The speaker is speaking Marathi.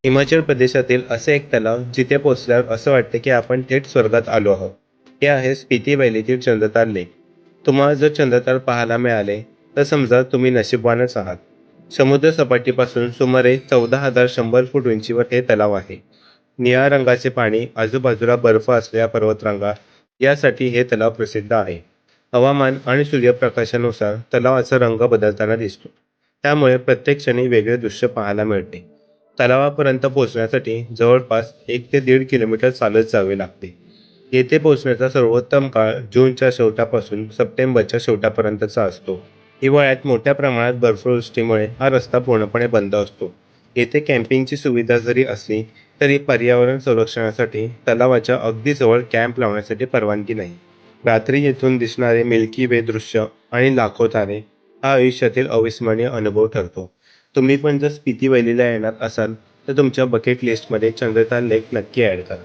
हिमाचल प्रदेशातील असे एक तलाव जिथे पोहोचल्यावर असं वाटतं की आपण थेट स्वर्गात आलो आहोत. हे आहे स्पिती व्हॅलीतील चंद्रताल लेक. तुम्हाला जर चंद्रताल पाहायला मिळाले तर समजा तुम्ही नशीबवानच आहात. समुद्र सपाटीपासून सुमारे 14,100 फूट उंचीवर हे तलाव आहे. निळ्या रंगाचे पाणी, आजूबाजूला बर्फ असलेल्या पर्वतरांगा यासाठी हे तलाव प्रसिद्ध आहे. हवामान आणि सूर्यप्रकाशानुसार तलावाचा रंग बदलताना दिसतो. त्यामुळे प्रत्येक क्षणी वेगळे दृश्य पाहायला मिळते. तलावापर्यंत पोहोचण्यासाठी जवळपास 1 ते 1.5 किलोमीटर चालत जावे लागते. येथे पोहोचण्याचा सर्वोत्तम काळ जूनच्या शेवटापासून सप्टेंबरच्या शेवटापर्यंतचा असतो. हिवाळ्यात मोठ्या प्रमाणात बर्फवृष्टीमुळे हा रस्ता पूर्णपणे बंद असतो. येथे कॅम्पिंगची सुविधा जरी असली तरी पर्यावरण संरक्षणासाठी तलावाच्या अगदी जवळ कॅम्प लावण्यासाठी परवानगी नाही. रात्री येथून दिसणारे मिल्की वे दृश्य आणि लाखो तारे हा आयुष्यातील अविस्मरणीय अनुभव ठरतो. तुम्ही पण जर स्पिती व्हॅलीला येणार असाल तर तुमच्या बकेट लिस्टमध्ये चंद्रताल लेक नक्की ॲड करा.